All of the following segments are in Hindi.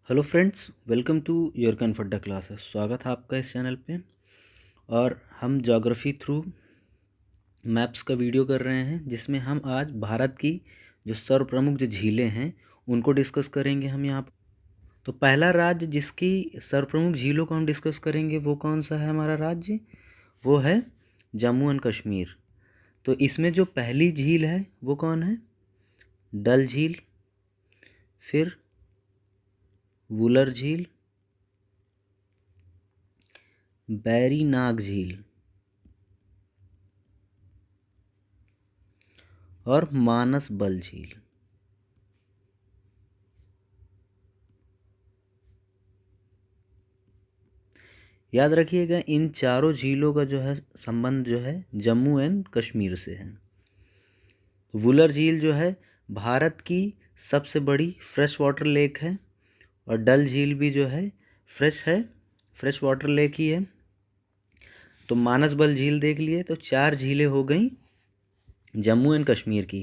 Hello friends, welcome to your Comforta classes. स्वागत है आपका इस चैनल पे। और हम ज्योग्राफी थ्रू मैप्स का वीडियो कर रहे हैं, जिसमें हम आज भारत की जो सर्व प्रमुख जो झीलें हैं उनको डिस्कस करेंगे हम यहाँ पर। तो पहला राज्य जिसकी सर्व प्रमुख झीलों को हम डिस्कस करेंगे वो कौन सा है? हमारा राज्य वो है जम्मू एंड कश्मीर। तो इसमें जो पहली झील है वो कौन है? डल झील, फिर वुलर झील, बैरी नाग झील और मानस बल झील। याद रखिएगा, इन चारों झीलों का जो है संबंध जो है जम्मू एंड कश्मीर से है। वुलर झील जो है भारत की सबसे बड़ी फ्रेश वाटर लेक है, और डल झील भी जो है फ्रेश वाटर लेक ही है। तो मानस बल झील देख लिए, तो 4 झीलें हो गई जम्मू एंड कश्मीर की।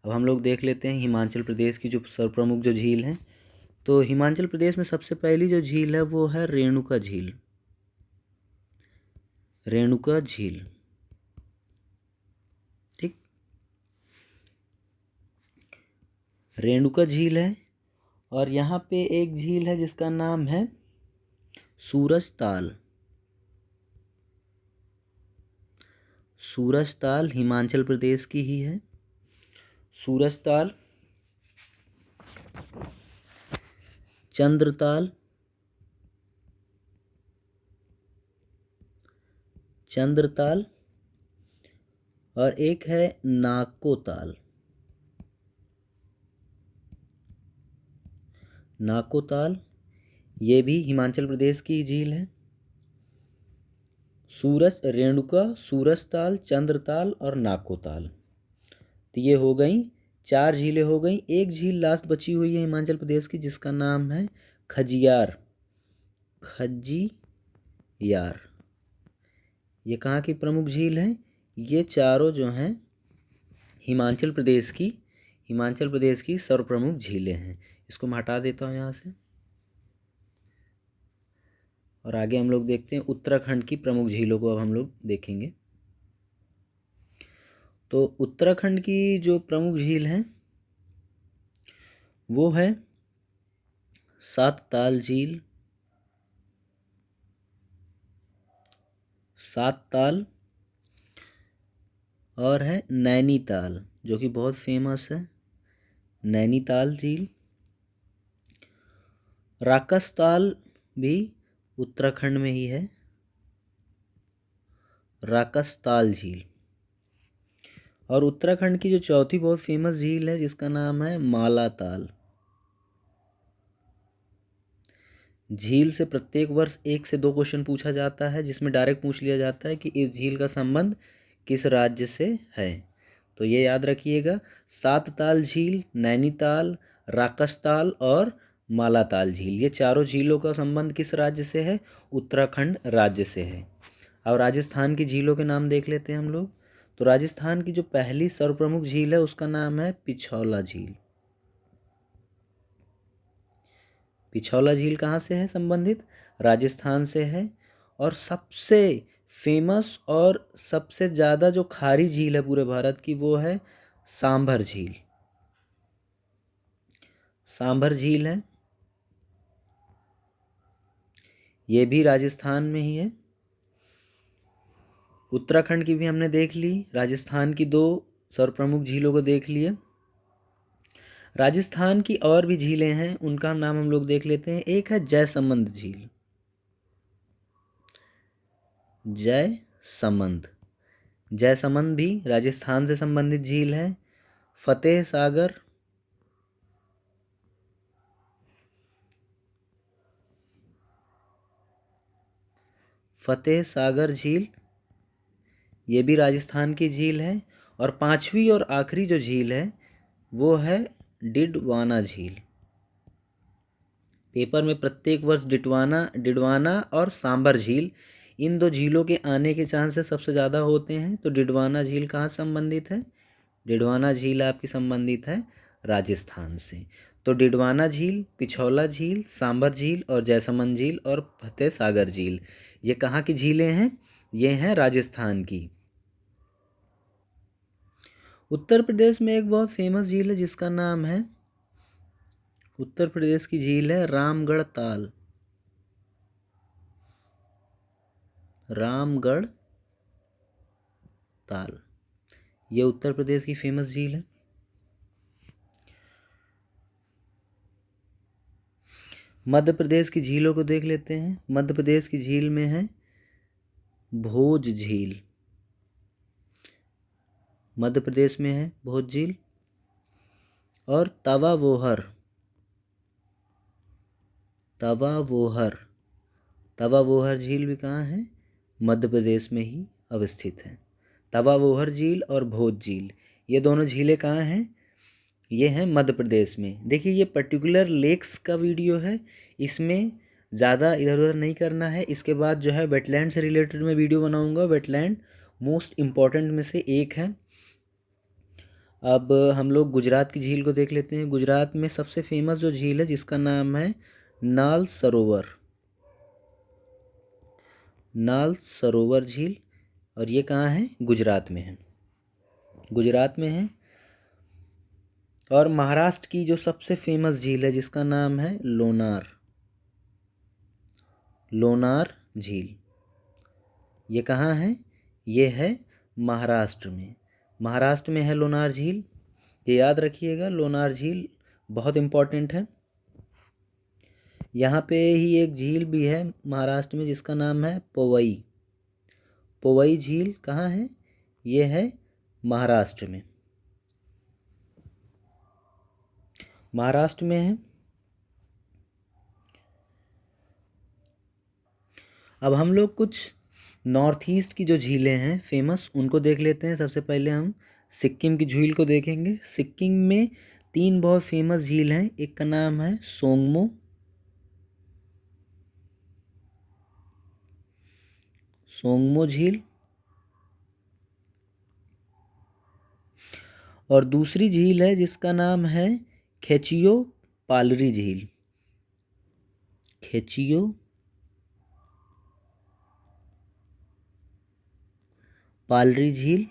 अब हम लोग देख लेते हैं हिमाचल प्रदेश की जो सर्वप्रमुख जो झील हैं। तो हिमाचल प्रदेश में सबसे पहली जो झील है वो है रेणुका झील। रेणुका झील, ठीक। रेणुका झील है, और यहाँ पे एक झील है जिसका नाम है सूरज ताल। सूरज ताल हिमाचल प्रदेश की ही है। सूरज ताल, चंद्रताल, चंद्रताल और एक है नाकोताल। नाकोताल ये भी हिमाचल प्रदेश की झील है। रेणुका, सूरजताल, चंद्रताल और नाकोताल। तो ये हो गई 4 झीलें हो गई। एक झील लास्ट बची हुई है हिमाचल प्रदेश की, जिसका नाम है खजियार। खजियार ये कहाँ की प्रमुख झील है? ये चारों जो हैं हिमाचल प्रदेश की सर्वप्रमुख झीलें हैं। इसको मैं हटा देता हूँ यहाँ से, और आगे हम लोग देखते हैं उत्तराखंड की प्रमुख झीलों को। अब हम लोग देखेंगे। तो उत्तराखंड की जो प्रमुख झील है वो है सातताल झील, सातताल, और है नैनीताल जो कि बहुत फेमस है, नैनीताल झील। राकसताल भी उत्तराखंड में ही है, राकसताल झील। और उत्तराखंड की जो चौथी बहुत फेमस झील है जिसका नाम है मालाताल। झील से प्रत्येक वर्ष 1 से 2 क्वेश्चन पूछा जाता है, जिसमें डायरेक्ट पूछ लिया जाता है कि इस झील का संबंध किस राज्य से है। तो ये याद रखिएगा, सातताल झील, नैनीताल, राकसताल और मालाताल झील, ये चारों झीलों का संबंध किस राज्य से है? उत्तराखंड राज्य से है। अब राजस्थान की झीलों के नाम देख लेते हैं हम लोग। तो राजस्थान की जो पहली सर्वप्रमुख झील है उसका नाम है पिछौला झील। पिछौला झील कहाँ से है संबंधित? राजस्थान से है। और सबसे फेमस और सबसे ज़्यादा जो खारी झील है पूरे भारत की वो है सांभर झील। सांभर झील है, ये भी राजस्थान में ही है। उत्तराखंड की भी हमने देख ली, राजस्थान की 2 सर्वप्रमुख झीलों को देख लिए। राजस्थान की और भी झीलें हैं, उनका नाम हम लोग देख लेते हैं। एक है जयसमंद झील। जयसमंद, जयसमंद भी राजस्थान से संबंधित झील है। फतेह सागर, फतेह सागर झील ये भी राजस्थान की झील है। और 5वीं और आखिरी जो झील है वो है डिडवाना झील। पेपर में प्रत्येक वर्ष डिडवाना और सांबर झील, इन 2 झीलों के आने के चांसेस सबसे ज़्यादा होते हैं। तो डिडवाना झील कहाँ संबंधित है? डिडवाना झील आपकी संबंधित है राजस्थान से। तो डिडवाना झील, पिछौला झील, सांभर झील और जैसमंद झील और फतेह सागर झील, ये कहाँ की झीलें हैं? ये हैं राजस्थान की। उत्तर प्रदेश में एक बहुत फेमस झील है जिसका नाम है, उत्तर प्रदेश की झील है रामगढ़ ताल। रामगढ़ ताल, ये उत्तर प्रदेश की फेमस झील है। मध्य प्रदेश की झीलों को देख लेते हैं। मध्य प्रदेश की झील में है भोज झील, मध्य प्रदेश में है भोज झील। और तवा वोहर, तवा वोहर, तवा वोहर झील भी कहाँ है? मध्य प्रदेश में ही अवस्थित है। तवा वोहर झील और भोज झील, ये दोनों झीलें कहाँ हैं? ये हैं मध्य प्रदेश में। देखिए ये पर्टिकुलर लेक्स का वीडियो है, इसमें ज़्यादा इधर उधर नहीं करना है। इसके बाद जो है वेटलैंड से रिलेटेड मैं वीडियो बनाऊंगा। वेटलैंड मोस्ट इम्पॉर्टेंट में से एक है। अब हम लोग गुजरात की झील को देख लेते हैं। गुजरात में सबसे फेमस जो झील है जिसका नाम है नाल सरोवर, नाल सरोवर झील, और ये कहाँ है? गुजरात में है, गुजरात में है। और महाराष्ट्र की जो सबसे फेमस झील है जिसका नाम है लोनार, लोनार झील, ये कहाँ है? ये है महाराष्ट्र में, महाराष्ट्र में है लोनार झील। ये याद रखिएगा, लोनार झील बहुत इम्पॉर्टेंट है। यहाँ पे ही एक झील भी है महाराष्ट्र में जिसका नाम है पोवई, पोवई झील कहाँ है? ये है महाराष्ट्र में, महाराष्ट्र में है। अब हम लोग कुछ नॉर्थ ईस्ट की जो झीलें हैं फेमस, उनको देख लेते हैं। सबसे पहले हम सिक्किम की झील को देखेंगे। सिक्किम में 3 बहुत फेमस झील हैं। एक का नाम है सोंगमो, सोंगमो झील, और दूसरी झील है जिसका नाम है खेचियो पालरी झील, खेचियो पालरी झील,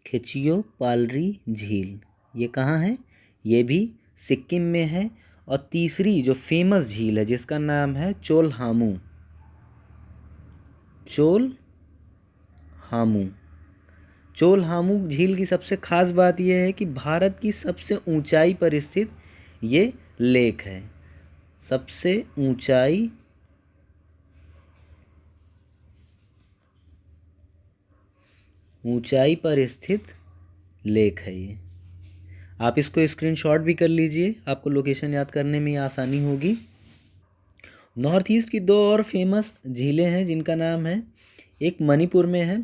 खेचियो पालरी झील, ये कहाँ है? ये भी सिक्किम में है। और तीसरी जो फेमस झील है जिसका नाम है चोलहामू, चोलहामू, चोलहामू झील की सबसे खास बात यह है कि भारत की सबसे ऊंचाई पर स्थित ये लेक है, सबसे ऊंचाई पर स्थित लेक है ये। आप इसको स्क्रीनशॉट भी कर लीजिए, आपको लोकेशन याद करने में आसानी होगी। नॉर्थ ईस्ट की 2 और फेमस झीलें हैं जिनका नाम है, एक मणिपुर में है,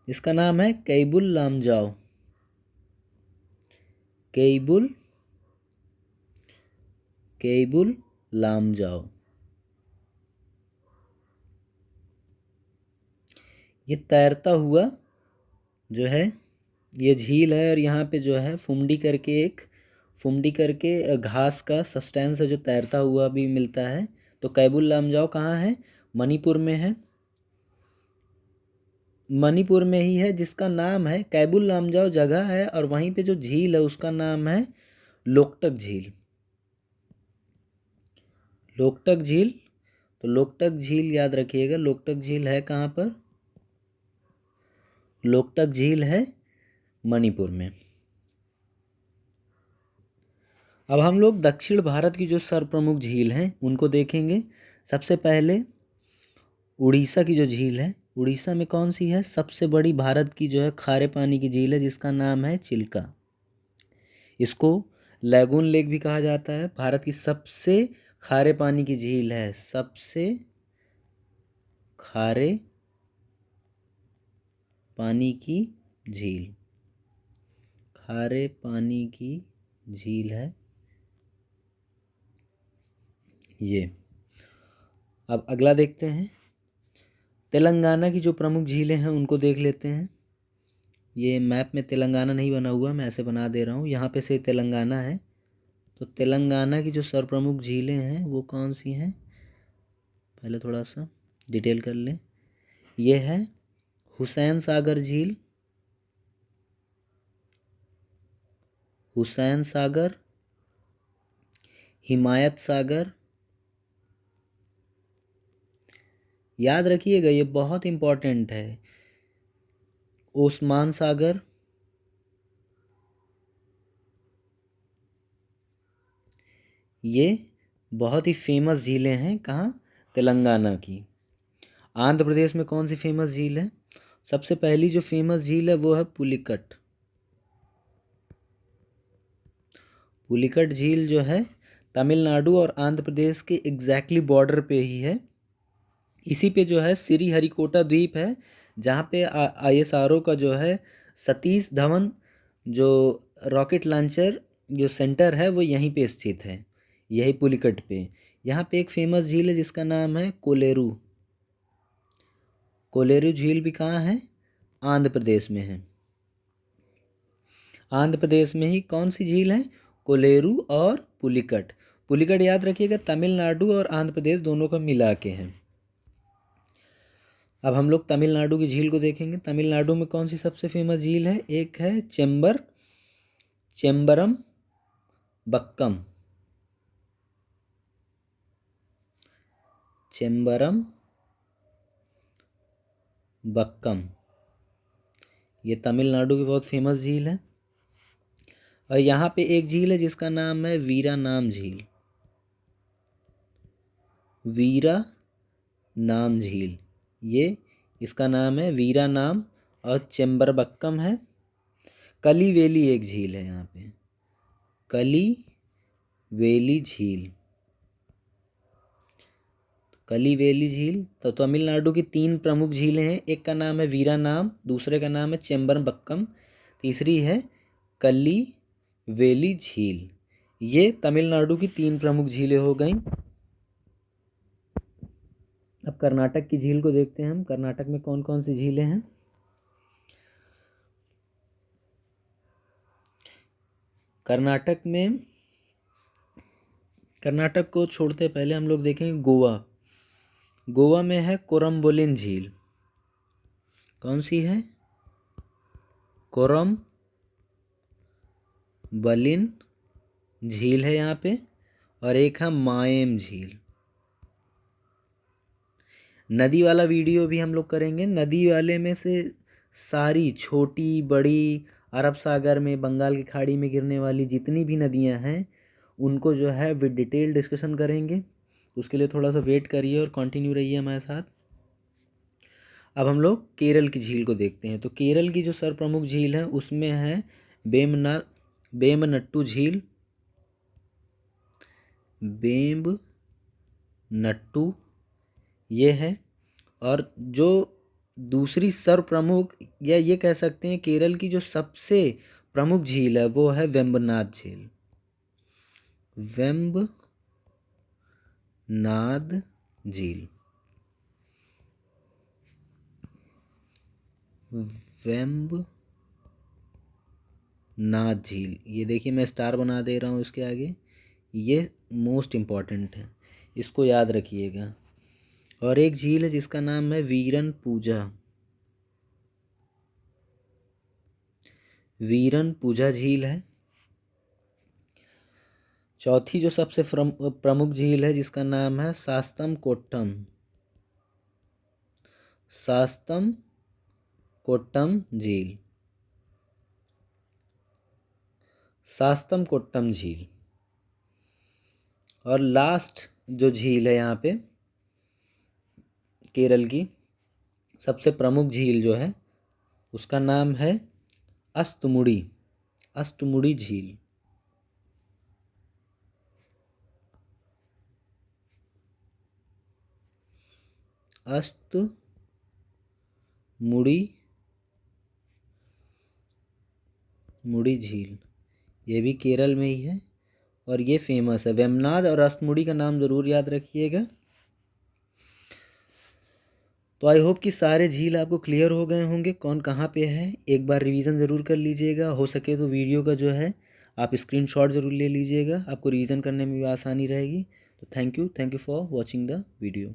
इसका नाम है कैबुल लामजाओ, कैबुल, कैबुल लामजाओ। ये तैरता हुआ जो है ये झील है, और यहाँ पे जो है फुमडी करके घास का सब्सटेंस है जो तैरता हुआ भी मिलता है। तो कैबुल लामजाओ कहाँ है? मणिपुर में है, मणिपुर में ही है, जिसका नाम है कैबुल लामजाओ जगह है, और वहीं पे जो झील है उसका नाम है लोकटक झील, लोकटक झील। तो लोकटक झील याद रखिएगा, लोकटक झील है कहाँ पर? लोकटक झील है मणिपुर में। अब हम लोग दक्षिण भारत की जो सर्वप्रमुख झील हैं उनको देखेंगे। सबसे पहले उड़ीसा की जो झील है, उड़ीसा में कौन सी है? सबसे बड़ी भारत की जो है खारे पानी की झील है जिसका नाम है चिल्का, इसको लैगून लेक भी कहा जाता है। भारत की सबसे खारे पानी की झील है, सबसे खारे पानी की झील, खारे पानी की झील है ये। अब अगला देखते हैं, तेलंगाना की जो प्रमुख झीलें हैं उनको देख लेते हैं। ये मैप में तेलंगाना नहीं बना हुआ, मैं ऐसे बना दे रहा हूँ। यहाँ पे से तेलंगाना है, तो तेलंगाना की जो सर्वप्रमुख झीलें हैं वो कौन सी हैं, पहले थोड़ा सा डिटेल कर लें। ये है हुसैन सागर झील, हुसैन सागर, हिमायत सागर, याद रखिएगा ये बहुत इम्पोर्टेंट है, ओस्मान सागर, ये बहुत ही फेमस झीलें हैं। कहाँ? तेलंगाना की। आंध्र प्रदेश में कौन सी फेमस झील है? सबसे पहली जो फेमस झील है वो है पुलिकट। पुलिकट झील जो है तमिलनाडु और आंध्र प्रदेश के एग्जैक्टली बॉर्डर पे ही है। इसी पे जो है श्रीहरिकोटा द्वीप है, जहाँ पे ISRO का जो है सतीश धवन जो रॉकेट लॉन्चर जो सेंटर है वो यहीं पे स्थित है, यही पुलिकट पे। यहाँ पे एक फेमस झील है जिसका नाम है कोलेरू। कोलेरू झील भी कहाँ है? आंध्र प्रदेश में है। आंध्र प्रदेश में ही कौन सी झील है? कोलेरू और पुलिकट। पुलिकट याद रखिएगा तमिलनाडु और आंध्र प्रदेश दोनों को मिला के हैं। अब हम लोग तमिलनाडु की झील को देखेंगे। तमिलनाडु में कौन सी सबसे फेमस झील है? एक है चेम्बरम बक्कम, चेम्बरम बक्कम, ये तमिलनाडु की बहुत फेमस झील है। और यहाँ पे एक झील है जिसका नाम है वीरानाम झील, वीरानाम झील, ये इसका नाम है वीरानाम। और चेम्बरबक्कम है। कलीवेली एक झील है यहाँ पे, कलीवेली झील, कलीवेली झील। तो तमिलनाडु की 3 प्रमुख झीलें हैं, एक का नाम है वीरानाम, दूसरे का नाम है चेम्बरबक्कम, तीसरी है कलीवेली झील। ये तमिलनाडु की 3 प्रमुख झीलें हो गई। अब कर्नाटक की झील को देखते हैं हम। कर्नाटक में कौन कौन सी झीलें हैं? कर्नाटक को छोड़ते पहले हम लोग देखेंगे गोवा। गोवा में है कोरम्बोलिन झील। कौन सी है? कोरम्बोलिन झील है यहाँ पे। और एक है माएम झील। नदी वाला वीडियो भी हम लोग करेंगे। नदी वाले में से सारी छोटी बड़ी अरब सागर में, बंगाल की खाड़ी में गिरने वाली जितनी भी नदियाँ हैं उनको जो है विद डिटेल डिस्कशन करेंगे। उसके लिए थोड़ा सा वेट करिए और कंटिन्यू रहिए हमारे साथ। अब हम लोग केरल की झील को देखते हैं। तो केरल की जो सर्वप्रमुख झील है उसमें है बेमनट्टू झील, बेमनट्टू ये है। और जो दूसरी सर्वप्रमुख या ये कह सकते हैं केरल की जो सबसे प्रमुख झील है वो है वेम्बनाड झील, वेम्बनाड झील, वेम्बनाड झील। ये देखिए मैं स्टार बना दे रहा हूँ इसके आगे, ये मोस्ट इम्पॉर्टेंट है, इसको याद रखिएगा। और एक झील है जिसका नाम है वीरन पूजा झील है। चौथी जो सबसे प्रमुख झील है जिसका नाम है शास्तम कोट्टम झील, शास्तम कोट्टम झील। और लास्ट जो झील है यहाँ पे केरल की सबसे प्रमुख झील जो है उसका नाम है अष्टमुड़ी झील। मुड़ी झील, ये भी केरल में ही है और ये फेमस है। वेम्बनाड और अष्टमुड़ी का नाम ज़रूर याद रखिएगा। तो आई होप कि सारे झील आपको क्लियर हो गए होंगे कौन कहाँ पे है। एक बार रिवीजन ज़रूर कर लीजिएगा, हो सके तो वीडियो का जो है आप स्क्रीनशॉट ज़रूर ले लीजिएगा, आपको रिवीजन करने में भी आसानी रहेगी। तो thank you for watching the video.